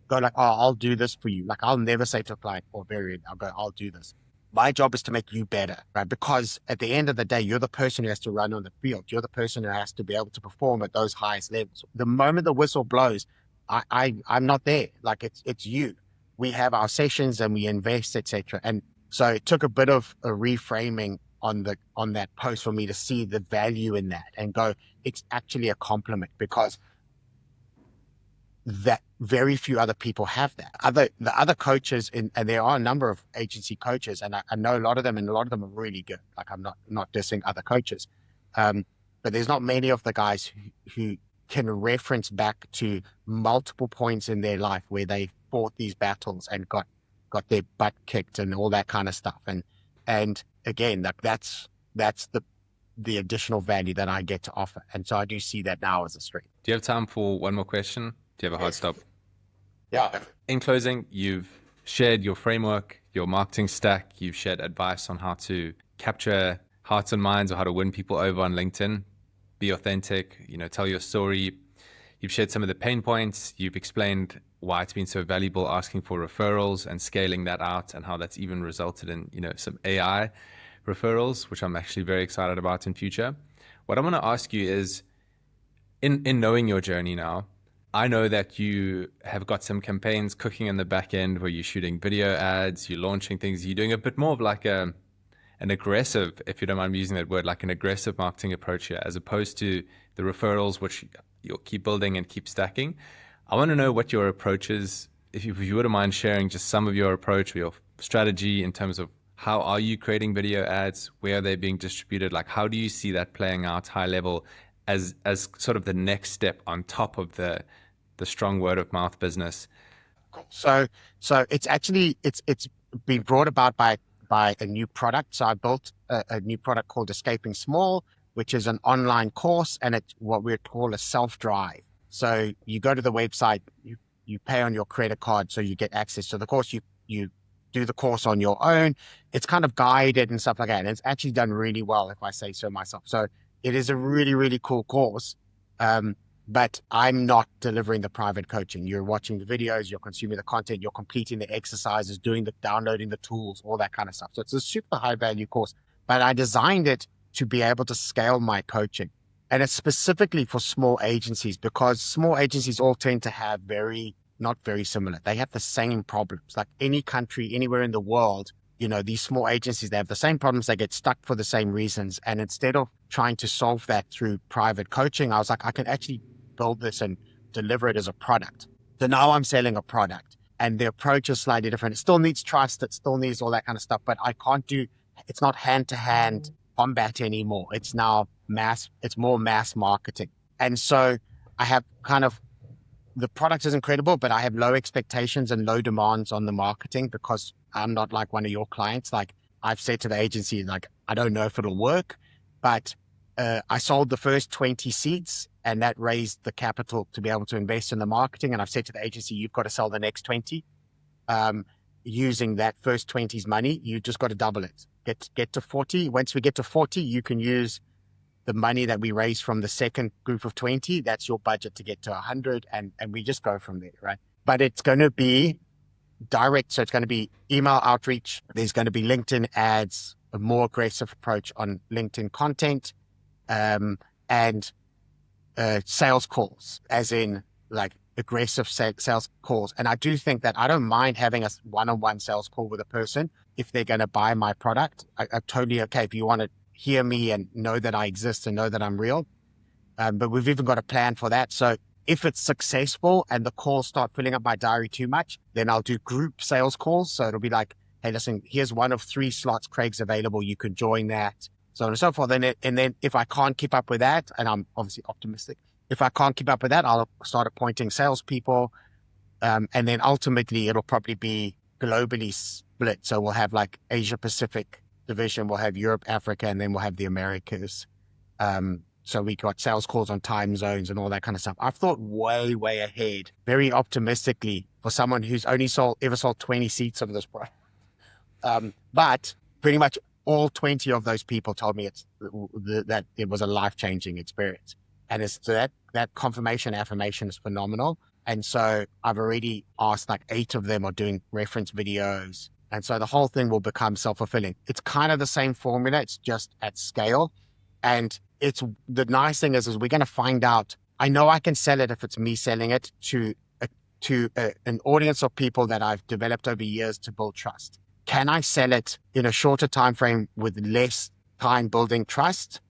go like, oh, I'll do this for you. Like I'll never say to a client or variant, I'll go, I'll do this. My job is to make you better, right? Because at the end of the day, you're the person who has to run on the field. You're the person who has to be able to perform at those highest levels. The moment the whistle blows, I'm not there. Like it's you. We have our sessions and we invest, etc. And so it took a bit of a reframing on that post for me to see the value in that and go, it's actually a compliment because that very few other people have that. The other coaches, and there are a number of agency coaches, and I know a lot of them, and a lot of them are really good. Like I'm not dissing other coaches, but there's not many of the guys who can reference back to multiple points in their life where they fought these battles and got their butt kicked and all that kind of stuff. And again, that's the additional value that I get to offer. And so I do see that now as a strength. Do you have time for one more question? Do you have a hard stop? Yeah. In closing, you've shared your framework, your marketing stack. You've shared advice on how to capture hearts and minds or how to win people over on LinkedIn. Be authentic, tell your story. You've shared some of the pain points. You've explained why it's been so valuable asking for referrals and scaling that out and how that's even resulted in, some AI referrals, which I'm actually very excited about in future. What I want to ask you is, in knowing your journey now, I know that you have got some campaigns cooking in the back end where you're shooting video ads, you're launching things, you're doing a bit more of like an aggressive, if you don't mind me using that word, like an aggressive marketing approach here, as opposed to the referrals, which you'll keep building and keep stacking. I want to know what your approach is. If you wouldn't mind sharing just some of your approach or your strategy in terms of how are you creating video ads, where are they being distributed, like how do you see that playing out high level as sort of the next step on top of the strong word of mouth business? So it's actually it's been brought about by a new product. So I built a new product called Escaping Small, which is an online course, and it's what we call a self-drive. So you go to the website, you pay on your credit card, so you get access to the course. You do the course on your own. It's kind of guided and stuff like that. And it's actually done really well, if I say so myself. So it is a really, really cool course. But I'm not delivering the private coaching. You're watching the videos, you're consuming the content, you're completing the exercises, downloading the tools, all that kind of stuff. So it's a super high value course, but I designed it to be able to scale my coaching. And it's specifically for small agencies because small agencies all tend to have not very similar. They have the same problems. Like any country, anywhere in the world, these small agencies, they have the same problems. They get stuck for the same reasons. And instead of trying to solve that through private coaching, I was like, I can actually build this and deliver it as a product. So now I'm selling a product and the approach is slightly different. It still needs trust. It still needs all that kind of stuff, but it's not hand to hand combat anymore. It's now it's more mass marketing. And so I have the product is incredible, but I have low expectations and low demands on the marketing because I'm not like one of your clients. Like I've said to the agency, like, I don't know if it'll work, but I sold the first 20 seats and that raised the capital to be able to invest in the marketing. And I've said to the agency, you've got to sell the next 20. Using that first 20's money, you just got to double it. Get to 40. Once we get to 40, you can use the money that we raised from the second group of 20. That's your budget to get to 100. And we just go from there, right? but it's going to be direct. So it's going to be email outreach. There's going to be LinkedIn ads, a more aggressive approach on LinkedIn content, and sales calls, as in like aggressive sales calls. And I do think that I don't mind having a one-on-one sales call with a person if they're going to buy my product. I'm totally okay if you want to hear me and know that I exist and know that I'm real. But we've even got a plan for that. So if it's successful and the calls start filling up my diary too much, then I'll do group sales calls. So it'll be like, hey, listen, here's one of 3 slots Craig's available. You can join that, so on and so forth. And then if I can't keep up with that, and I'm obviously optimistic, if I can't keep up with that, I'll start appointing salespeople. And then ultimately it'll probably be globally split. So we'll have like Asia Pacific division, we'll have Europe, Africa, and then we'll have the Americas. So we got sales calls on time zones and all that kind of stuff. I've thought way, way ahead, very optimistically for someone who's only ever sold 20 seats of this product. But pretty much all 20 of those people told me that it was a life-changing experience. And so that confirmation affirmation is phenomenal. And so I've already asked like 8 of them are doing reference videos. And so the whole thing will become self-fulfilling. It's kind of the same formula. It's just at scale. And the nice thing is we're going to find out. I know I can sell it if it's me selling it to an audience of people that I've developed over years to build trust. Can I sell it in a shorter time frame with less time building trust,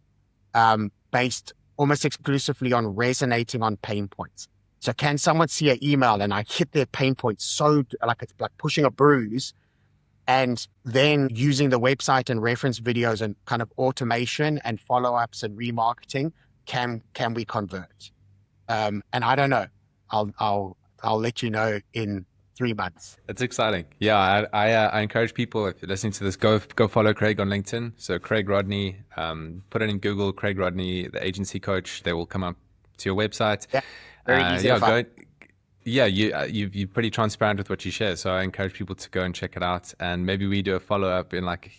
based almost exclusively on resonating on pain points? So can someone see an email and I hit their pain point so like it's like pushing a bruise, and then using the website and reference videos and kind of automation and follow-ups and remarketing, can we convert? And I don't know. I'll let you know in 3 months. It's exciting. Yeah, I encourage people, if you're listening to this, go follow Craig on LinkedIn. So Craig Rodney, put it in Google, Craig Rodney, the agency coach. They will come up to your website. Yeah, very easy to find. Yeah, you're pretty transparent with what you share. So I encourage people to go and check it out. And maybe we do a follow up in like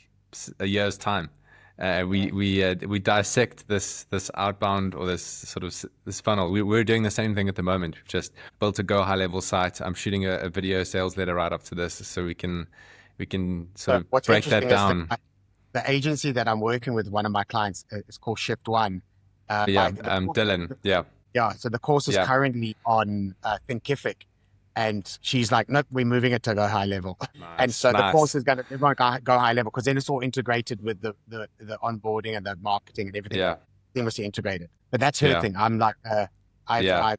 a year's time. We dissect this outbound or this funnel. We're doing the same thing at the moment. We've just built a Go High Level site. I'm shooting a video sales letter right up to this, so we can sort of What's break that interesting down. is the agency that I'm working with, one of my clients, is called Shift One. Yeah, Dylan. Yeah, Yeah, so the course is yeah, currently on Thinkific, and she's like, nope, we're moving it to Go High Level. And nice, so the course nice. is going to go high level, because then it's all integrated with the onboarding and the marketing and everything, Yeah, seamlessly integrated. But that's her yeah, thing. I'm like, yeah, I'm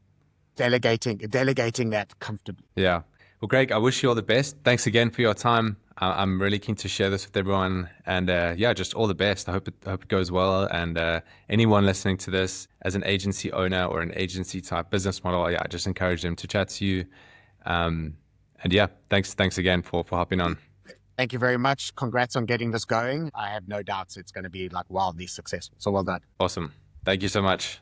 delegating that comfortably. yeah. Well, Greg, I wish you all the best. Thanks again for your time. I'm really keen to share this with everyone, and yeah, just all the best. I hope it goes well. And anyone listening to this as an agency owner or an agency type business model, yeah, I just encourage them to chat to you. And yeah, thanks again for hopping on. Thank you very much. Congrats on getting this going. I have no doubts it's going to be like wildly successful. So well done. Awesome. Thank you so much.